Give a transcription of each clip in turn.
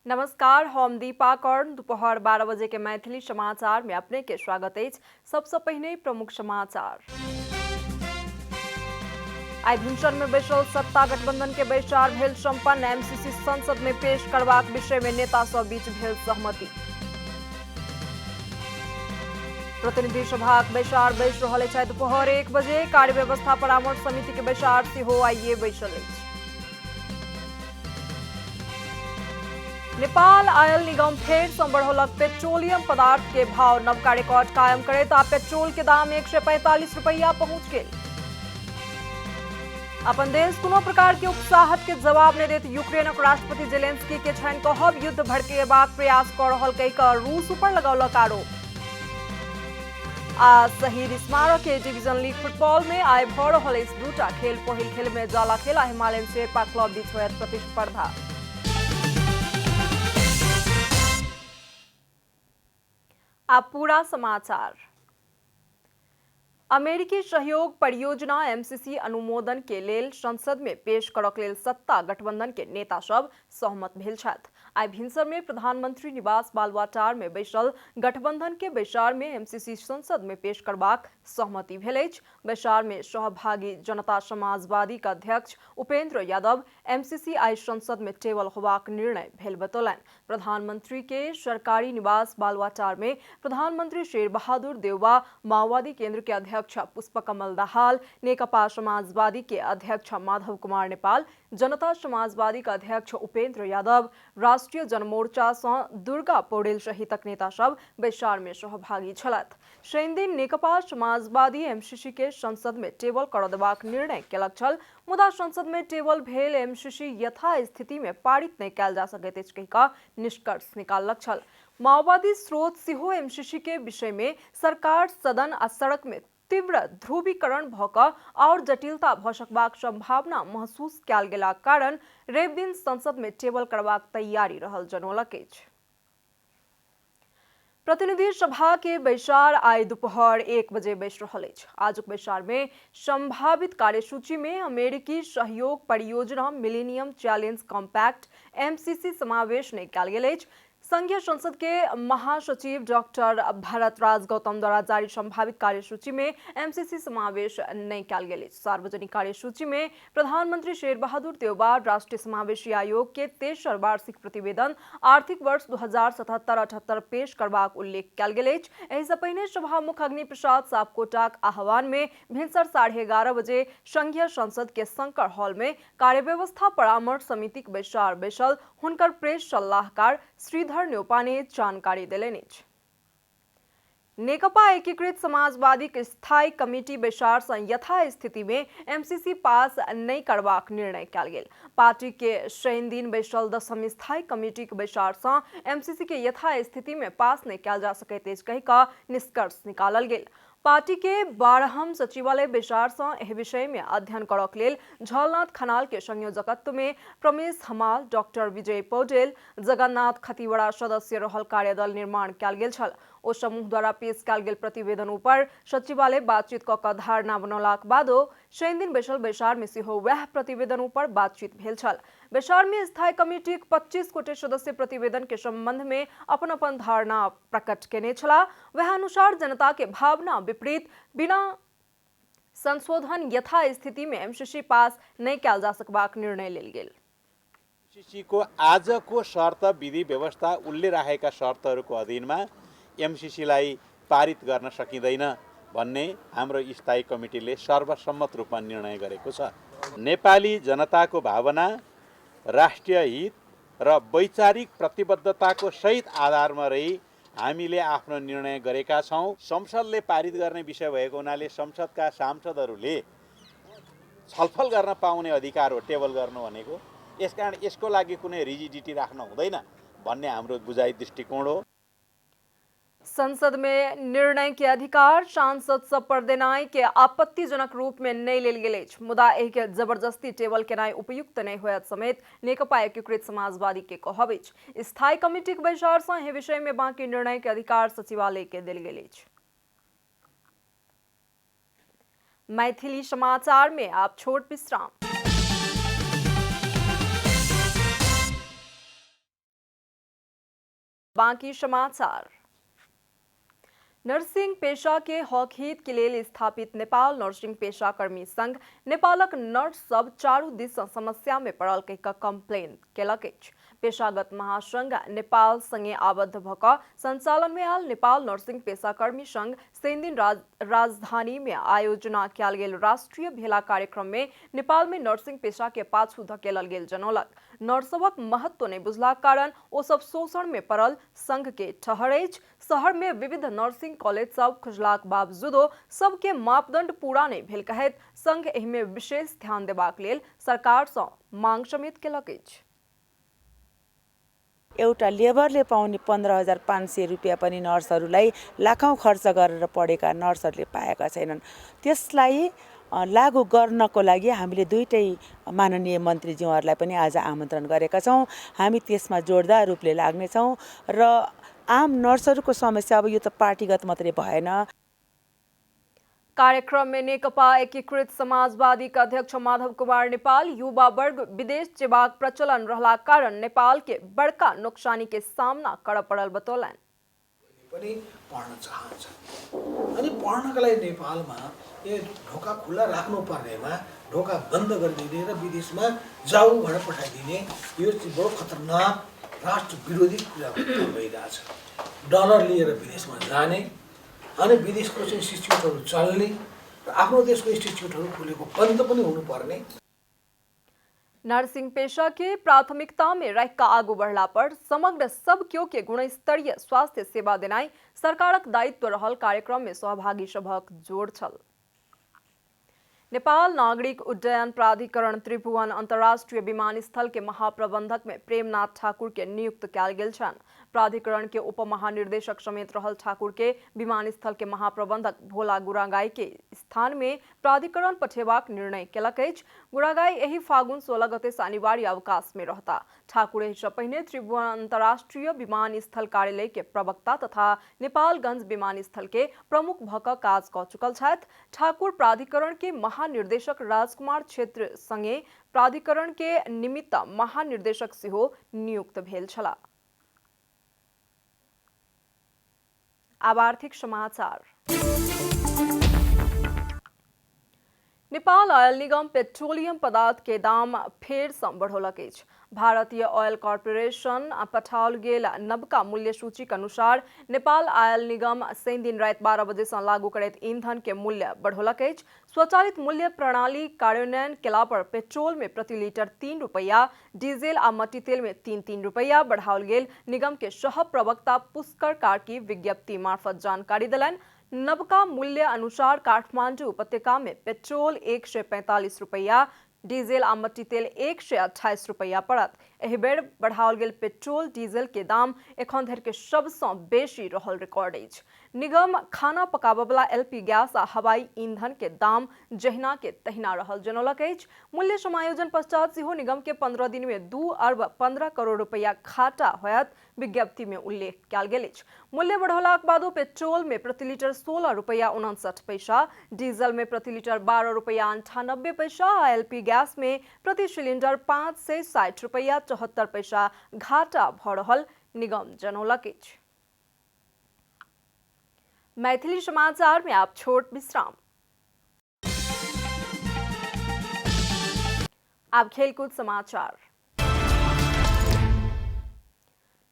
नमस्कार, हम दीपा कर्ण। दोपहर 12 बजे के मैथिली समाचार में अपने के स्वागत है। सबसे पहले प्रमुख समाचार। आई भिनसर में बैसल सत्ता गठबंधन के बैसार भेल संपन्न। एमसीसी संसद में पेश करबाक विषय में नेता सब बीच भेल सहमति। प्रतिनिधि सभाक बैसार बैस रहल अछि। दोपहर 1 बजे कार्य व्यवस्था परामर्श समिति के बैसार सेहो आइए बैसल अछि। नेपाल आयल निगम फेर सँ बढ़ौलक पेट्रोलियम पदार्थ के भाव। नवका रिकॉर्ड कायम करैत आ पेट्रोल के दाम 145 रुपैया पहुंच गेल। अपन देश कोनो प्रकार के उकसाहट के जवाब नहीं देत यूक्रेनक राष्ट्रपति जेलेंस्की के छनि कहब। युद्ध भड़केबाक प्रयास कऽ रहल कहि कऽ रूस ऊपर लगौलक आरोप। आ शहीद स्मारक के डिवीजन लीग फुटबॉल में आइ भऽ रहल अछि दूटा खेल। पहिल खेल में जाला खेल आ हिमालयन शेरपा क्लब बीच होयत प्रतिस्पर्धा। अब पूरा समाचार। अमेरिकी सहयोग परियोजना एमसीसी अनुमोदन के लेल संसद में पेश करक लेल सत्ता गठबंधन के नेता सब सहमत भेल छथि। आई भिनसर में प्रधानमंत्री निवास बालुआटार में बैसल गठबंधन के बैसार में एमसीसी संसद में पेश करबाक सहमति भेल अछि। बैसार में सहभागी जनता समाजवादी का अध्यक्ष उपेंद्र यादव एमसीसी आई संसद में टेबल होबाक निर्णय भेल बतौलनि। प्रधानमंत्री के सरकारी निवास बालुआटार में प्रधानमंत्री शेर बहादुर देउवा, माओवादी केंद्र के अध्यक्ष पुष्पकमल दाहाल, नेकपा समाजवादी के अध्यक्ष माधव कुमार नेपाल, जनता समाजवादी का अध्यक्ष उपेंद्र यादव, राष्ट्रीय जनमोर्चा सँ दुर्गा पौडेल सहितक नेता सब बैसार में सहभागी छलथि। शनि दिन नेकपा समाजवादी एमसीसी के संसद में टेबल कर देबाक निर्णय केलक छल, मुदा संसद में टेबल भेल एमसीसी यथास्थिति में पारित नहीं कयल जा सकैत अछि कहि कऽ निष्कर्ष निकाललक छल। माओवादी स्रोत सेहो एमसीसी के विषय में सरकार, सदन आ सड़क में तीव्र ध्रुवीकरण भऽ कऽ और जटिलता भऽ सकबाक संभावना महसूस कयल गेलाक कारण रवि दिन संसद में टेबल करबाक तैयारी रहल जनौलक अछि। प्रतिनिधि सभा के बैसार आई दोपहर 1 बजे बैस रहल अछि। आजुक बैसार में संभावित कार्यसूची में अमेरिकी सहयोग परियोजना मिलेनियम चैलेंज कॉम्पैक्ट एमसीसी समावेश नहीं कयल गेल अछि। संघीय संसद के महासचिव डॉक्टर भरतराज गौतम द्वारा जारी संभावित कार्यसूची में एमसीसी समावेश नहीं कयल गेल अछि। सार्वजनिक कार्यसूची में प्रधानमंत्री शेर बहादुर देउवा राष्ट्रीय समावेशी आयोग के 23 वार्षिक प्रतिवेदन आर्थिक वर्ष 2077-78 पेश करबाक उल्लेख कयल गेल अछि। एहि सँ पहिने सभामुख अग्नि प्रसाद सापकोटाक आह्वान में भिनसर 11:30 बजे संघीय संसद के शंकर हॉल में कार्यव्यवस्था परामर्श समितिक बैसार बैसल। हुनकर प्रेस सलाहकार श्रीधर न्योपा ने जानकारी देलनि अछि। नेकपा एकीकृत समाजवादी के स्थायी कमिटी बैसार सँ यथास्थिति में एमसीसी पास नहीं करबाक निर्णय कयल गेल। पार्टी के शनि दिन बैसल 10वीं स्थायी कमिटी के बैसार सँ एमसीसी के यथास्थिति में पास नहीं कयल जा सकैत अछि कहि कऽ निष्कर्ष निकालल गेल। पार्टी के 12हम सचिवालय बैसार सँ एहि विषय में अध्ययन करक लेल झलनाथ खनाल के संयोजकत्व में प्रमेश हमाल, डॉक्टर विजय पौडेल, जगन्नाथ खतीवड़ा सदस्य रहल कार्यदल निर्माण कयल गेल छल। ओ समूह द्वारा पेश कयल गेल प्रतिवेदन ऊपर सचिवालय बातचीत कऽ कऽ धारणा बनौलाक बादो शनि दिन बैसल बैसार में सेहो वएह प्रतिवेदन ऊपर बातचीत भेल छल। बैसार में स्थायी कमिटी 25 गोटे सदस्य प्रतिवेदन के संबंध में अपन अपन धारणा प्रकट केने छलाह। वह अनुसार जनता के भावना विपरीत बिना संशोधन यथास्थिति में एमसीसी पास नहीं कयल जा सकबाक निर्णय लेल गेल। एमसीसी को आजको शर्त विधि व्यवस्था उनले राखेका शर्तहरूको अधीनमा एमसीसीलाई पारित गर्न सकिँदैन भन्ने हाम्रो स्थायी कमिटीले सर्वसम्मत रूपमा निर्णय गरेको छ। नेपाली जनताको भावना, राष्ट्रिय हित र वैचारिक प्रतिबद्धताको सहित आधारमा रही हामीले आफ्नो निर्णय गरेका छौं। संसदले पारित गर्ने विषय भएको हुनाले संसदका सांसदहरूले छलफल गर्न पाउने अधिकार हो टेबल गर्नु भनेको। यसकारण यसको लागि कुनै रिजिडिटी राख्न हुँदैन भन्ने हाम्रो बुझाइ दृष्टिकोण हो। संसद में निर्णय के अधिकार सांसद सब पर देनाई के आपत्तिजनक रूप में नहीं लेल गेल अछि, मुदा एहि के जबरदस्ती टेबल केनाई उपयुक्त नहीं होयत समेत नेकपा एकीकृत समाजवादी के कहब अछि। स्थायी कमिटी के बैसार सँ एहि विषय में बाकी निर्णय के अधिकार सचिवालय के देल गेल अछि। मैथिली समाचार में आप छोट विश्राम। बाकी समाचार। नर्सिंग पेशा के हक हित के लेल स्थापित नेपाल नर्सिंग पेशा कर्मी संघ नेपालक नर्स सब चारू दिस समस्या में पड़ल कहि कऽ कंप्लेन केलक अछि। पेशागत महासंघ नेपाल संगे आबद्ध भऽ कऽ संचालन में आयल नेपाल नर्सिंग पेशा कर्मी संघ शनि दिन राजधानी में आयोजना कयल गेल राष्ट्रीय भेला कार्यक्रम में नेपाल में नर्सिंग पेशा के पाछू धकेलल गेल जनौलक। नर्ससभक महत्व नहीं बुझलाक कारण ओ सब शोषण में पड़ल संघ के ठहर अछि। शहर में विविध नर्सिंग कॉलेज सब खुजलाक बावजूदो सबके मापदंड पूरा नहीं भेल कहैत संघ एहि में विशेष ध्यान देबाक लेल सरकार सँ मांग समेत केलक अछि। एउटा लेबरले पाउने 15,500 रुपियाँ पनि नर्सहरूलाई लाखौं खर्च गरेर पढेका नर्सहरूले पाएका छैनन्। त्यसलाई लागू गर्नको लागि हामीले दुईटै माननीय मन्त्रीज्यूहरूलाई पनि आज आमन्त्रण गरेका छौं। हामी त्यसमा जोडदार रूपले लाग्नेछौं र आम नर्सहरूको समस्या अब यो त पार्टीगत मात्रै भएन। कार्यक्रम में नेकपा एकीकृत समाजवादी का अध्यक्ष माधव कुमार नेपाल युवा वर्ग विदेश जेबाक प्रचलन रहला कारण नेपाल के बड़का नुकसानी के सामना कर पड़ल बतौलन। पनि पढ्न चाहन्छ अनि पढ्नका लागि नेपालमा यो ढोका खुला राख्नु पर्नेमा ढोका बन्द गरिदिने र विदेशमा जाऊ भनेर पठाइदिने यो चाहिँ बडो खतरनाक राष्ट्र विरोधी कुरा भइरहेछ। डलर लिएर विदेशमा जाने अनि विदेशको चाहिँ इन्स्टिट्युटहरू चल्ने र आफ्नो देशको इन्स्टिट्युटहरू खुलेको बन्द पनि हुनुपर्ने। नर्सिंग पेशा के प्राथमिकता में रहकर आगू बढ़ला पर समग्र सब क्यों के गुणस्तरीय स्वास्थ्य सेवा देनाई सरकारक दायित्व रहल कार्यक्रम में सहभागी सभक जोड़ छल। नेपाल नागरिक उड्डयन प्राधिकरण त्रिभुवन अंतर्राष्ट्रीय विमानस्थल के महाप्रबंधक में प्रेमनाथ ठाकुर के नियुक्त कयल गेल छन्। प्राधिकरण के उप महानिर्देशक समेत रहल ठाकुर के विमानस्थल के महाप्रबंधक भोला गुरागाई के स्थान में प्राधिकरण पठेबाक निर्णय केलक अछि। गुरागाई एहि फागुन 16 गते अनिवार्य अवकाश में रहता। ठाकुर एहि सँ पहिने त्रिभुवन अंतर्राष्ट्रीय विमानस्थल कार्यालय के प्रवक्ता तथा नेपालगंज विमानस्थल के प्रमुख भऽ कऽ काज कऽ चुकल छथि। ठाकुर प्राधिकरण के महानिर्देशक राजकुमार क्षेत्र संगे प्राधिकरण के निमित्त महानिर्देशक सेहो नियुक्त भेल छलाह। अब आर्थिक समाचार। नेपाल ऑयल निगम पेट्रोलियम पदार्थ के दाम फेर सँ बढ़ौलक अछि। भारतीय ऑयल कॉर्पोरेशन पठाओल गेल नबका मूल्य सूची के अनुसार नेपाल ऑयल निगम शनि दिन राति 12 बजे से लागू करैत ईंधन के मूल्य बढ़ौलक अछि। स्वचालित मूल्य प्रणाली कार्यान्वयन केला पर पेट्रोल में प्रति लीटर 3 रुपया, डीजल आ मट्टी तेल में 3-3 रुपया बढ़ाओल गेल निगम के सह प्रवक्ता पुष्कर कार्की विज्ञप्ति मार्फत जानकारी दिलनि। नबका मूल्य अनुसार काठमांडू उपत्यका में पेट्रोल 145 रुपया, डीजल आ मट्टी तेल 128 रुपया पड़त। एहि बेर बढ़ाओल गेल पेट्रोल डीजल के दाम एखन धरि के सबसँ बेसी रहल रिकॉर्ड अछि। निगम खाना पकाबय वाला एलपी गैस आ हवाई ईंधन के दाम जहिना के तहिना रहल जनौलक अछि। मूल्य समायोजन पश्चात सेहो निगम के 15 दिन में 2 अरब 15 करोड़ रुपया घाटा होयत विज्ञप्ति में उल्लेख कयल गेल अछि। मूल्य बढ़ौलाक बादो पेट्रोल में प्रति लीटर 16 रुपया 59 पैसा, डीजल में प्रति लीटर 12 रुपया 98 पैसा आ एलपी गैस में प्रति सिलेंडर 560 रुपया 74 पैसा घाटा भऽ रहल निगम जनौलक अछि। मैथिली समाचार में आप छोट विश्राम। अब खेलकूद समाचार।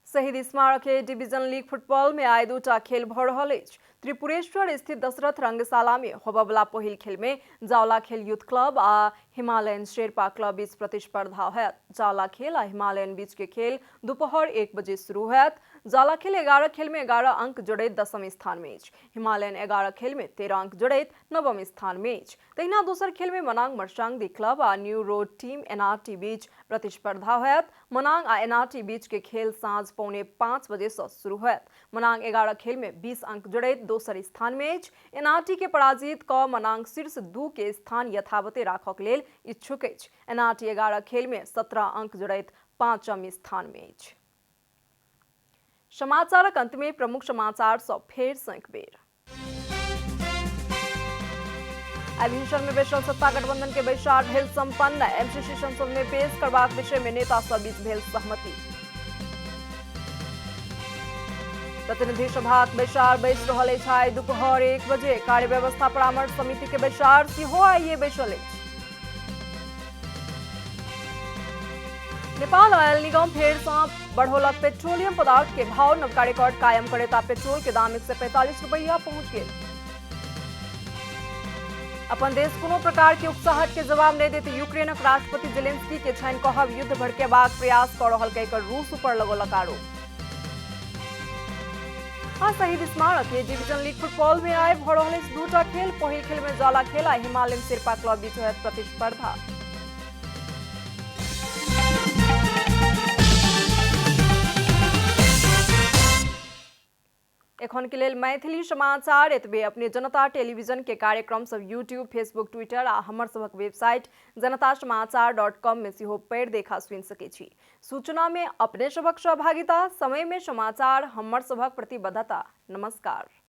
शहीद स्मारक डिवीजन लीग फुटबॉल में आइ 2टा खेल भऽ रहल अछि। त्रिपुरेश्वर स्थित दशरथ रंगशाला में होबयवला पहिल खेल में जावला खेल यूथ क्लब आ हिमालयन शेरपा क्लब बीच प्रतिस्पर्धा होयत। जावला खेल आ हिमालयन बीच के खेल दोपहर 1 बजे शुरू होयत। जावला खेल 11 खेल में 11 अंक जोड़ैत 10म स्थान में अछि। हिमालयन 11 खेल में 13 अंक जोड़ैत 9म स्थान में अछि। तहिना दोसर खेल में मनांग मर्चांगदी क्लब आ न्यू रोड टीम एनआरटी बीच प्रतिस्पर्धा होयत। मनांग आ एनआरटी बीच के खेल साँझ 4:45 बजे से शुरू होयत। मनांग 11 खेल में 20 अंक जोड़ैत दोसर स्थान में अछि। एनआरटी के पराजित कऽ मनांग शीर्ष 2 के स्थान यथावते राखक लेल इच्छुक अछि। एनआरटी 11 खेल में 17 अंक जोड़ैत 5म स्थान में अछि। समाचारक अंत में प्रमुख समाचार सब फेर सँ एक बेर। एभिंशन में बैसल सत्ता गठबंधन के बैसार भेल संपन्न। एमसीसी संसद में पेश करबाक विषय में नेता सब बीच भेल सहमति। प्रतिनिधि सभा बैसार बैस रहल अछि आइ दुपहर 1 बजे। कार्य व्यवस्था परामर्श समिति के बैसार सेहो आइए बैसल अछि। नेपाल ऑयल निगम फेर से बढ़ौलक पेट्रोलियम पदार्थ के भाव। नवका रिकॉर्ड कायम करेता पेट्रोल के दाम 145 रुपया पहुंच गए। अपन देश कोनो प्रकार के उकसाहट के जवाब नहीं देते यूक्रेनक राष्ट्रपति जेलेंस्की के छनि कहब युद्ध भड़केबाक प्रयास कऽ रहल एकर रूस ऊपर लगौलक आरोप। आ शहीद स्मारक ए डिवीजन लीग फुटबॉल में आइ भऽ रहल अछि 2टा खेल। पहिल खेल में ज्वाला खेल आ हिमालयन शेर्पा क्लब बीच होयत प्रतिस्पर्धा। एखन के लेल मैथिली समाचार एतबे। अपने जनता टेलीविजन के कार्यक्रम सब यूट्यूब, फेसबुक, ट्विटर आ हमर सबक वेबसाइट जनतासमाचार.com में सेहो पढ़ि देखा सुनि सकै छी। सूचना में अपने सबक सहभागिता, समय में समाचार, हमर सबक प्रतिबद्धता। नमस्कार।